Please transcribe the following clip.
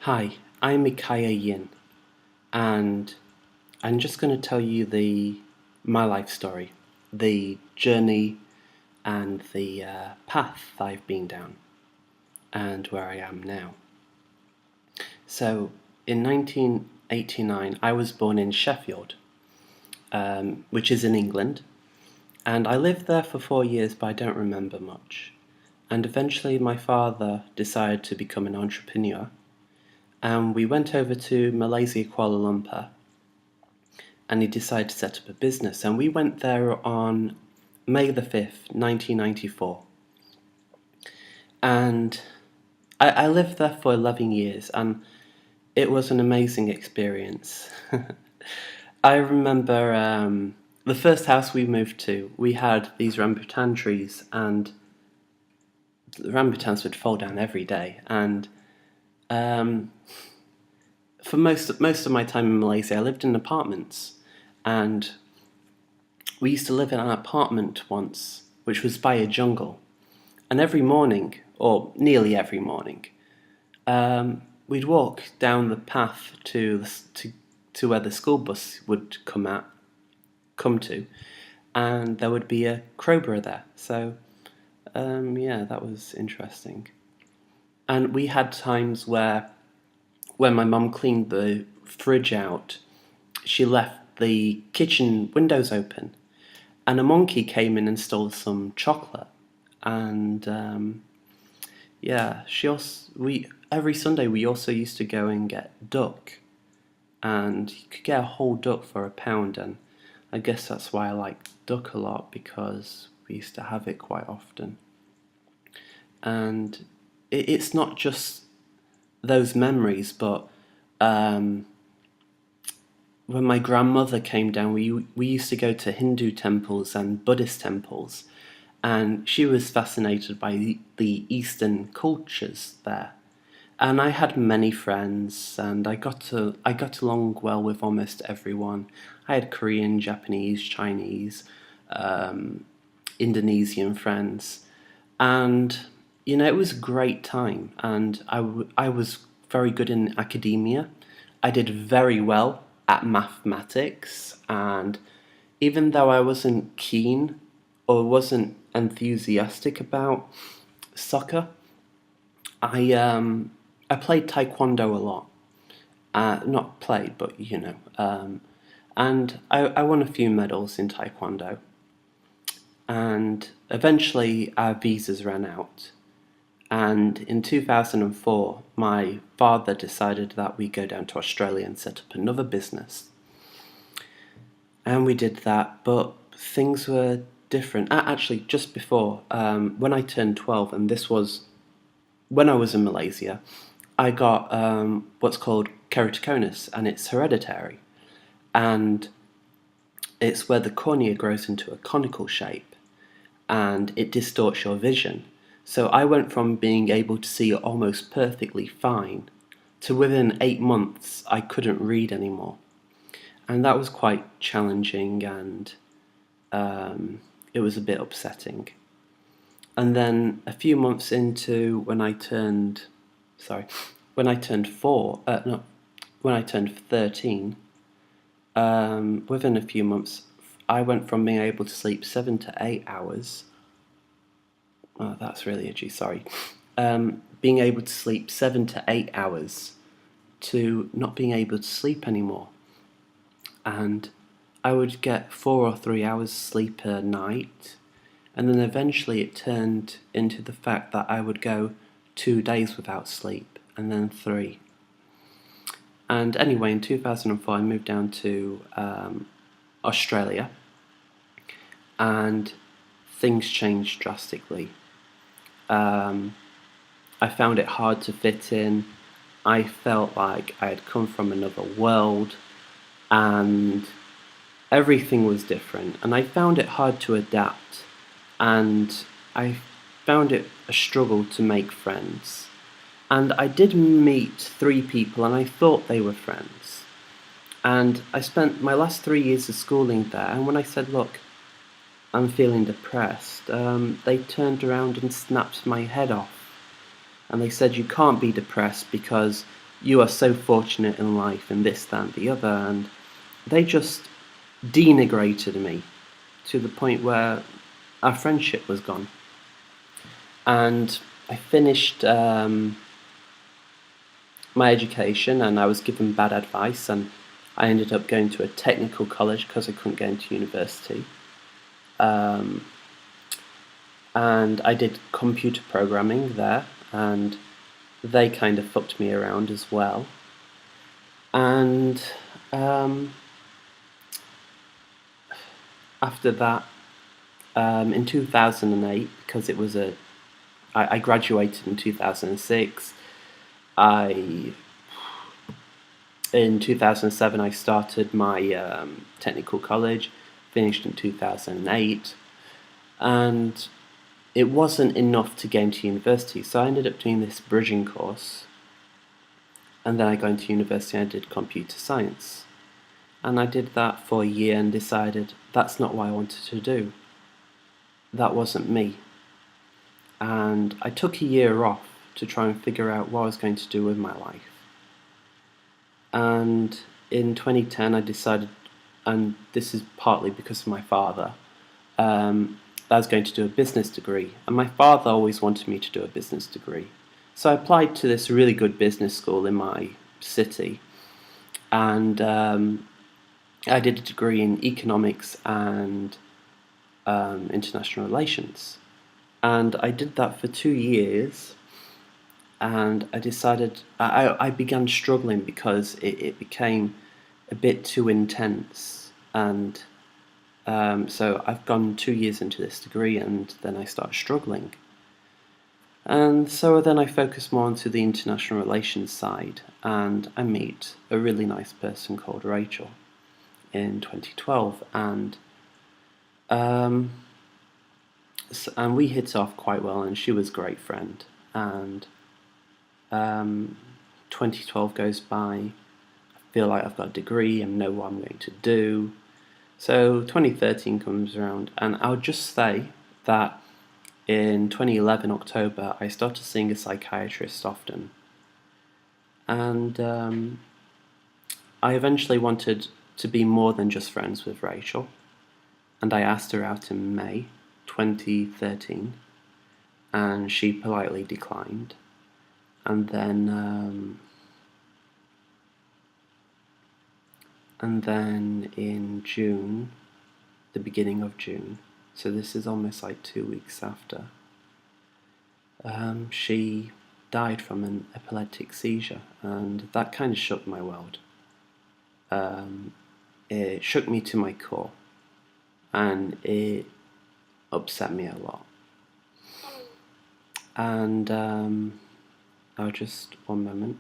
Hi, I'm Ikaiya Yin, and I'm just going to tell you my life story, the journey and the path I've been down, and where I am now. So, in 1989, I was born in Sheffield, which is in England, and I lived there for 4 years, but I don't remember much. And eventually, my father decided to become an entrepreneur, and we went over to Malaysia, Kuala Lumpur, and he decided to set up a business. And we went there on May the 5th, 1994. And I lived there for 11 years, and it was an amazing experience. I remember the first house we moved to, we had these rambutan trees, and the rambutans would fall down every day. And for most of my time in Malaysia, I lived in apartments, and we used to live in an apartment once, which was by a jungle. And every morning, or nearly every morning, we'd walk down the path to where the school bus would come to, and there would be a crowbar there. So, yeah, that was interesting. And we had times where, when my mum cleaned the fridge out, she left the kitchen windows open, and a monkey came in and stole some chocolate. And yeah, she also we every Sunday we also used to go and get duck, and you could get a whole duck for £1, and I guess that's why I like duck a lot, because we used to have it quite often. And it's not just those memories, but when my grandmother came down, we used to go to Hindu temples and Buddhist temples, and she was fascinated by the Eastern cultures there. And I had many friends, and I got along well with almost everyone. I had Korean, Japanese, Chinese, Indonesian friends, and it was a great time. And I was very good in academia. I did very well at mathematics, and even though I wasn't keen or wasn't enthusiastic about soccer, I played taekwondo a lot. Not played, but and I won a few medals in taekwondo. And eventually our visas ran out. And in 2004, my father decided that we go down to Australia and set up another business. And we did that, but things were different. Actually, just before, when I turned 12, and this was when I was in Malaysia, I got what's called keratoconus, and it's hereditary. And it's where the cornea grows into a conical shape, and it distorts your vision. So I went from being able to see almost perfectly fine to within 8 months I couldn't read anymore. And that was quite challenging, and it was a bit upsetting. And then a few months into when I turned 13, within a few months, I went from being able to sleep 7 to 8 hours. Oh, that's really itchy, sorry. Being able to sleep 7 to 8 hours to not being able to sleep anymore. And I would get 4 or 3 hours sleep a night, and then eventually it turned into the fact that I would go 2 days without sleep, and then 3. And anyway, in 2004 I moved down to Australia, and things changed drastically. I found it hard to fit in. I felt like I had come from another world, and everything was different, and I found it hard to adapt, and I found it a struggle to make friends. And I did meet 3 people, and I thought they were friends. And I spent my last 3 years of schooling there, and when I said, look, I'm feeling depressed, they turned around and snapped my head off. And they said, you can't be depressed because you are so fortunate in life and this, that, and the other, and they just denigrated me to the point where our friendship was gone. And I finished my education, and I was given bad advice, and I ended up going to a technical college because I couldn't get into university. And I did computer programming there, and they kind of fucked me around as well. And after that, in 2008, because I graduated in 2006. In 2007, I started my technical college, finished in 2008, and it wasn't enough to get into university, so I ended up doing this bridging course, and then I got into university and I did computer science. And I did that for a year and decided that's not what I wanted to do. That wasn't me. And I took a year off to try and figure out what I was going to do with my life. And in 2010 I decided, and this is partly because of my father, I was going to do a business degree, and my father always wanted me to do a business degree. So I applied to this really good business school in my city, and I did a degree in economics and international relations. And I did that for 2 years, and I decided, I began struggling because it became a bit too intense, and so I've gone 2 years into this degree, and then I started struggling. And so then I focus more onto the international relations side, and I meet a really nice person called Rachel in 2012, and we hit it off quite well, and she was a great friend. And 2012 goes by, I feel like I've got a degree and know what I'm going to do. So 2013 comes around, and I would just say that in 2011 October I started seeing a psychiatrist often, and I eventually wanted to be more than just friends with Rachel, and I asked her out in May 2013, and she politely declined. And then in June, the beginning of June, so this is almost like 2 weeks after, she died from an epileptic seizure, and that kind of shook my world. It shook me to my core, and it upset me a lot. And just one moment.